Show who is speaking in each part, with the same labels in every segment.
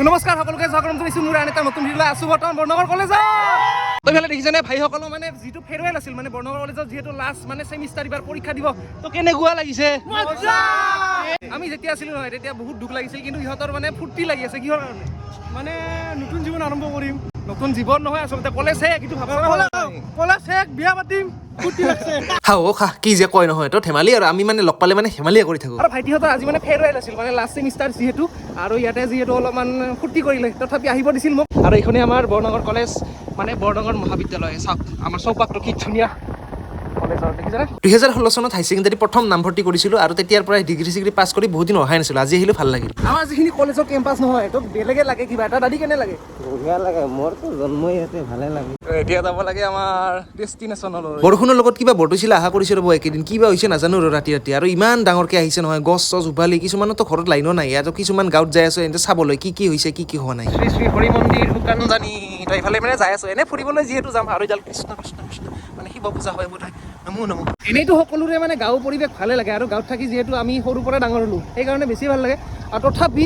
Speaker 1: নমস্কাৰ সকলোকে স্বাগতম জনাইছোঁ মোৰ আন এটা নতুন ভিডিঅ'লৈ আছোঁ বৰ্তমান বৰ্ণনগৰ কলেজত। তই ভালে দেখিছানে ভাইসকলৰ মানে যিটো ফেৰৱেল আছিল মানে বৰ্ণনগৰ কলেজত যিহেতু লাষ্ট মানে ছেমিষ্টাৰ এইবাৰ পৰীক্ষা দিব তো কেনেকুৱা লাগিছে? আমি যেতিয়া আছিলোঁ নহয় তেতিয়া বহুত দুখ লাগিছিল, কিন্তু ইহঁতৰ মানে ফূৰ্তি লাগি আছে। কিহৰ কাৰণে? মানে নতুন জীৱন আৰম্ভ কৰিম। নতুন জীৱন নহয় আচলতে কলেজ শেষ, কিন্তু কলেজ শেষ, বিয়া পাতিম, ফূৰ্তি লাগছে।
Speaker 2: খা কি যে কয় নহয় তো ধেমালি আৰু আমি মানে লগ পালে মানে ধেমালিয়ে কৰি থাকোঁ।
Speaker 1: আৰু ভাইটিহঁতৰ আজি মানে ফেৰৱেল আছিল মানে লাষ্ট ছেমিষ্টাৰ যিহেতু, আৰু ইয়াতে যিহেতু অলপমান ফূৰ্তি কৰিলে তথাপি আহিব দিছিল মোক। আৰু এইখনে আমাৰ বৰনগৰ কলেজ মানে বৰনগৰ মহাবিদ্যালয়। চাওক আমাৰ চৌপাশটো কি ধুনীয়া কলেজৰ, দেখিছেনে?
Speaker 2: 2016 চনত হাই ছেকেণ্ডাৰী প্ৰথম নামভৰ্তি কৰিছিলোঁ আৰু তেতিয়াৰ পৰাই ডিগ্ৰী পাছ কৰি বহুত দিন অহাই নাছিলোঁ। আজি আহিলোঁ ভাল লাগিল।
Speaker 1: আমাৰ যিখিনি কলেজৰ কেম্পাছ নহয় তো বেলেগে লাগে কিবা এটা। দাদী কেনে লাগে?
Speaker 3: বঢ়িয়া লাগে, মোৰতো জন্মই ইয়াতে, ভালে লাগে।
Speaker 1: এতিয়া যাব লাগে আমাৰ ডেষ্টিনেশ্যনলৈ।
Speaker 2: বৰষুণৰ লগত কিবা বৰদৈচিলা আশা কৰিছোঁ ৰ'ব একেদিন, কিবা হৈছে নাজানো আৰু ৰাতি আৰু ইমান ডাঙৰকৈ আহিছে নহয়, গছ চছ উভালি, কিছুমানতো ঘৰত লাইনো নাই, আৰু কিছুমান গাঁৱত যাই আছোঁ এনে চাবলৈ কি হৈছে কি হোৱা নাই।
Speaker 1: শ্ৰী শ্ৰী হৰি মন্দিৰ শুকানজানি তো এইফালে মানে যাই আছোঁ এনে ফুৰিবলৈ যিহেতু যাম। আৰু এডাল কৃষ্ণ কৃষ্ণ কৃষ্ণ মানে শিৱ পূজা হয় বোধ হয়, নমো। এনেইতো সকলোৰে মানে গাঁৱৰ পৰিৱেশ ভালে লাগে, আৰু গাঁৱত থাকি যিহেতু আমি সৰুৰ পৰা ডাঙৰ হ'লোঁ সেইকাৰণে বেছি ভাল লাগে। আৰু তথাপি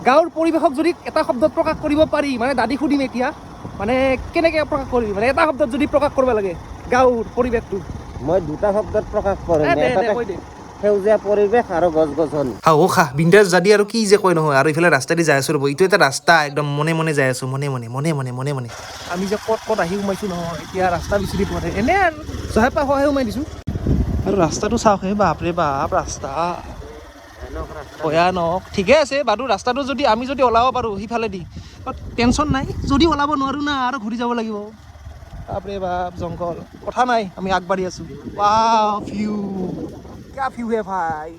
Speaker 1: গাঁৱৰ পৰিৱেশক যদি এটা শব্দত প্ৰকাশ কৰিব পাৰি, মানে দাদী সুধিম এতিয়া, মানে কেনেকৈ প্ৰকাশ কৰিবি, মানে এটা শব্দত যদি প্ৰকাশ কৰিব লাগে গাঁৱৰ পৰিৱেশটো?
Speaker 3: মই দুটা শব্দত প্ৰকাশ কৰিম,
Speaker 1: কৈ দে।
Speaker 3: সেউজীয়া পৰিৱেশ আৰু গছ গছনি।
Speaker 2: খা বিন্দাছ জাদি আৰু কি যে কয় নহয়। আৰু ইফালে ৰাস্তা দি যাই আছোঁ ৰ'ব, এইটো এটা ৰাস্তা একদম মনে যাই আছোঁ, মনে।
Speaker 1: আমি যে ক'ত আহি সোমাইছোঁ নহয়, এতিয়া ৰাস্তা বিচাৰি পোৱা নাই, এনে আৰু জহে পাই সহায় সোমাই দিছোঁ। আৰু ৰাস্তাটো চাওকহে, বাপৰে বাপ ৰাস্তা ভয়ানক। ঠিকে আছে বাৰু, ৰাস্তাটো যদি আমি ওলাব পাৰোঁ সিফালেদি টেনশ্যন নাই। যদি ওলাব নোৱাৰোঁ না আৰু ঘূৰি যাব লাগিব। বাপৰে বাপ জংঘল, কথা নাই, আমি আগবাঢ়ি আছোঁ। ৱাও ভিউ, क्या ভিউ হে ভাই,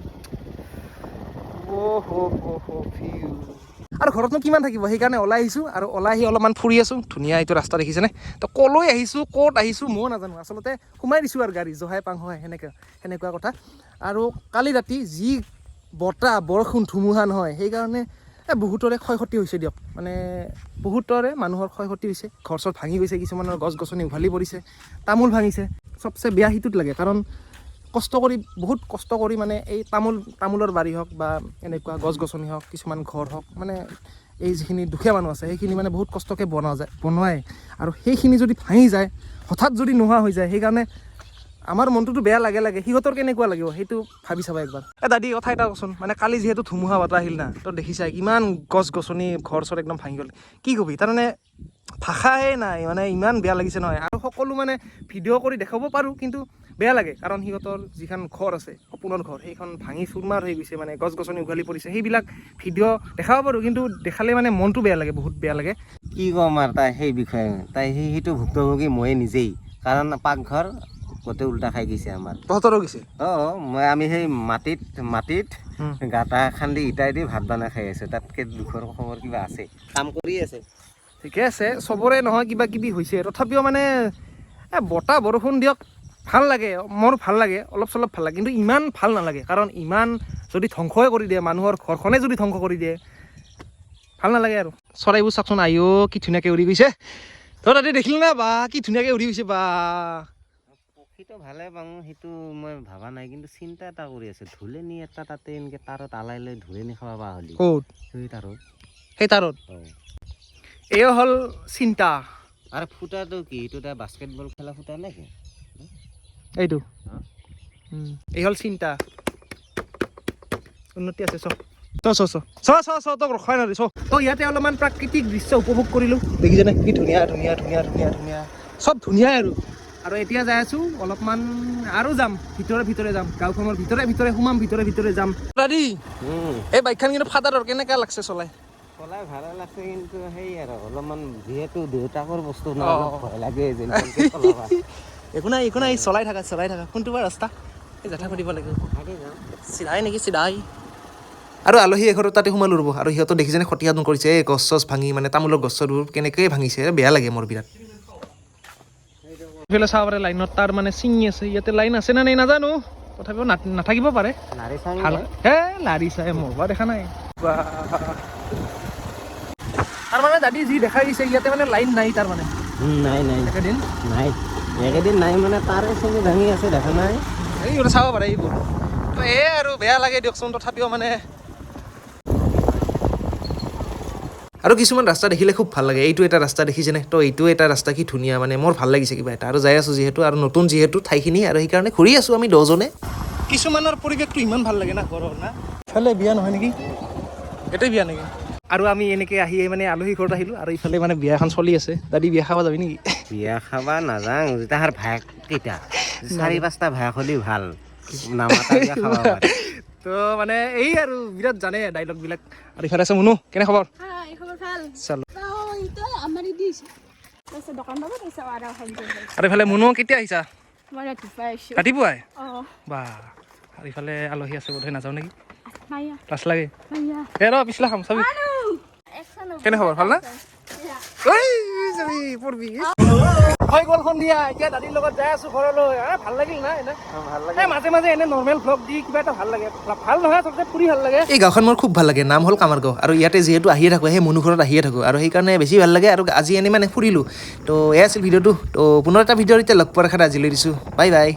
Speaker 1: ভিউ। আৰু ঘৰতনো কিমান থাকিব, সেইকাৰণে ওলাই আহিছোঁ। আৰু ওলাই আহি অলপমান ফুৰি আছোঁ। ধুনীয়া এইটো ৰাস্তা দেখিছেনে? তো ক'লৈ আহিছোঁ ক'ত আহিছোঁ ময়ো নাজানো, আচলতে সোমাই দিছোঁ আৰু গাড়ী জহাই পাং হয় সেনেকুৱা কথা। আৰু কালি ৰাতি যি বতাহ বৰষুণ ধুমুহা নহয়, সেইকাৰণে বহুতৰে ক্ষয় ক্ষতি হৈছে দিয়ক, মানে বহুতৰে মানুহৰ ক্ষয় ক্ষতি হৈছে, ঘৰ চৰ ভাঙি গৈছে, কিছুমানৰ গছ গছনি উভালি পৰিছে, তামোল ভাঙিছে। চবচে বেয়া সিটোত লাগে, কাৰণ বহুত কষ্ট কৰি মানে এই তামোলৰ বাৰী হওক বা এনেকুৱা গছ গছনি হওক, কিছুমান ঘৰ হওক, মানে এই যিখিনি দুখীয়া মানুহ আছে সেইখিনি মানে বহুত কষ্টকৈ বনোৱাই, আৰু সেইখিনি যদি ভাঙি যায়, হঠাৎ যদি নোহোৱা হৈ যায়, সেইকাৰণে আমাৰ মনটোতো বেয়া লাগে। সিহঁতৰ কেনেকুৱা লাগিব সেইটো ভাবি চাবা একবাৰ। দাদী কথা এটা কচোন, মানে কালি যিহেতু ধুমুহা বতাহ আহিল না, তো দেখিছাই কিমান গছ গছনি ঘৰ চৰ একদম ভাঙি গ'ল। কি কবি, তাৰমানে ভাষাই নাই, মানে ইমান বেয়া লাগিছে নহয়। আৰু সকলো মানে ভিডিঅ' কৰি দেখাব পাৰোঁ, কিন্তু বেয়া লাগে, কাৰণ সিহঁতৰ যিখন ঘৰ আছে সপোনৰ ঘৰ, সেইখন ভাঙি চুৰমাৰ হৈ গৈছে, মানে গছ গছনি উঘালি পৰিছে। সেইবিলাক ভিডিঅ' দেখাব পাৰোঁ, কিন্তু দেখালে মানে মনটো বেয়া লাগে, বহুত বেয়া লাগে।
Speaker 3: কি ক'ম আৰু তাই সেই বিষয়ে, সেইটো ভুক্তভোগী ময়ে নিজেই, কাৰণ পাকঘৰ গোটেই উল্টা খাই গৈছে আমাৰ।
Speaker 2: তহঁতৰো গৈছে?
Speaker 3: আমি সেই মাটিত গাঁটা খান্দি ইটাই দি ভাত বনাই খাই আছোঁ। তাতকৈ দুখৰ খবৰ কিবা আছে? কাম কৰি আছে,
Speaker 1: ঠিকে আছে, চবৰে নহয় কিবা কিবি হৈছে, তথাপিও মানে বতাহ বৰষুণ দিয়ক, ভাল লাগে, মোৰ ভাল লাগে, অলপ চলপ ভাল লাগে, কিন্তু ইমান ভাল নালাগে। কাৰণ ইমান যদি ধ্বংসই কৰি দিয়ে, মানুহৰ ঘৰখনে যদি ধ্বংস কৰি দিয়ে, ভাল নালাগে আৰু। চৰাইবোৰ চাওকচোন, কি ধুনীয়াকৈ উৰি গৈছে। তই তাতে দেখিলি না, বা কি ধুনীয়াকৈ উৰি গৈছে বা।
Speaker 3: পক্ষীটো ভালে পাওঁ, সেইটো মই ভাবা নাই, কিন্তু চিন্তা এটা কৰি আছোঁ, ধুলেনি এটা তাতে এনেকৈ তাৰত আলাই লৈ ধুলেনি খাব পৰা হ'লি।
Speaker 1: ক'ত? সেই তাৰত এয়া হ'ল চিন্তা।
Speaker 3: আৰু ফুটাটো কি, এইটো এটা বাস্কেটবল খেলা ফুটা নেকি?
Speaker 1: এইটো এই হ'ল চিন্তা। উন্নতি আছে, তক ৰখাই নাই তো ইয়াতে অলপমান প্ৰাকৃতিক দৃশ্য উপভোগ কৰিলোঁ। দেখিছেনে কি ধুনীয়া চব ধুনীয়াই আৰু এতিয়া যাই আছোঁ অলপমান, আৰু যাম ভিতৰে যাম, গাঁওখনৰ ভিতৰে সোমাম, ভিতৰে যাম। দাদী এই বাইকখন কিন্তু ফাদাৰৰ কেনেকুৱা লাগছে চলাই
Speaker 3: ভালে লাগছে, কিন্তু সেই আৰু অলপমান যিহেতু দেউতাকৰ বস্তু ন, ভয় লাগে যেন।
Speaker 1: একো নাই চলাই থাকা। কোনটো বা ৰাস্তা এই জেঠা সুধিব লাগিব, চিধাই নেকি? চিধাই।
Speaker 2: আৰু আলহী এঘৰত তাতে সোমালোঁ ৰ'ব, আৰু সিহঁতৰ দেখিছেনে ক্ষতিসাধন কৰিছে, এই গছ চছ ভাঙি, মানে তামোলৰ গছবোৰ কেনেকৈ ভাঙিছে, বেয়া লাগে মোৰ বিৰাট।
Speaker 1: এইফালে চাব পাৰে লাইনত তাৰ মানে ছিঙি আছে, ইয়াতে লাইন আছে নে নাই নাজানো, তথাপিও নাথাকিব পাৰে। লাৰি চাই মোৰ বা দেখা নাই। তাৰ মানে দাদী যি দেখাই দিছে, ইয়াতে মানে লাইন নাই, তাৰ মানে
Speaker 3: একেদিন নাই মানে তাৰে চলি ভাঙি আছে, দেখা নাই।
Speaker 1: এইবোৰ চাব পাৰে এইবোৰ, তো আৰু বেয়া লাগে দিয়কচোন, তথাপিও মানে
Speaker 2: আৰু কিছুমান ৰাস্তা দেখিলে খুব ভাল লাগে এইটো এটা ৰাস্তা দেখিছেনে তো এইটো এটা ৰাস্তা কি ধুনীয়া মানে মোৰ ভাল লাগিছে কিবা এটা আৰু যাই আছোঁ যিহেতু আৰু নতুন যিহেতু ঠাইখিনি আৰু সেইকাৰণে ঘূৰি আছোঁ আমি 10জনে
Speaker 1: কিছুমানৰ পৰিৱেশটো ইমান ভাল লাগে না ঘৰৰ না ইফালে বিয়া নহয় নেকি এটাই বিয়া নেকি আৰু আমি এনেকৈ আহি মানে আলহী ঘৰত আহিলোঁ আৰু ইফালে মানে বিয়া এখন চলি আছে দাদি বিয়া খাব যাবি নেকি
Speaker 3: বিয়া খাবা নাযাওঁ তাহাৰ ভায়েক কেইটা 4-5টা ভায়েক হ'লেও ভাল নামাতা বিয়া খাবা পাৰে
Speaker 1: তো মানে এই আৰু বিৰাট জানে ডাইলগবিলাক আৰু ইফালে আছে মুনু কেনে খবৰ চালো আৰু ইফালে মুনু কেতিয়া আহিছা ৰাতিপুৱাই বা আৰু ইফালে আলহী আছে বোধহয় নাযাওঁ নেকি লাজ লাগে এই ৰ পিছলা খাম চাবি কেনে খবৰ ভাল না হৈ গ'ল সন্ধিয়া এতিয়া দাদীৰ লগত যাই আছো ঘৰলৈ ভাল লাগিল না এনে
Speaker 3: ভাল
Speaker 1: মাজে মাজে এনে নৰ্মেল ভ্লগ দি কিবা এটা ভাল লাগে ভাল নহয় আচলতে ফুৰি ভাল লাগে
Speaker 2: এই গাঁওখন মোৰ খুব ভাল লাগে নাম হ'ল কামাৰগাঁও আৰু ইয়াতে যিহেতু আহিয়ে থাকোঁ সেই মনু ঘৰত আহিয়ে থাকোঁ আৰু সেইকাৰণে বেছি ভাল লাগে আৰু আজি এনেই মানে ফুৰিলোঁ তো এয়া আছিল ভিডিঅ'টো তো পুনৰ এটা ভিডিঅ'ত এতিয়া লগ পোৱাৰ আশাত আজিলৈ দিছোঁ বাই বাই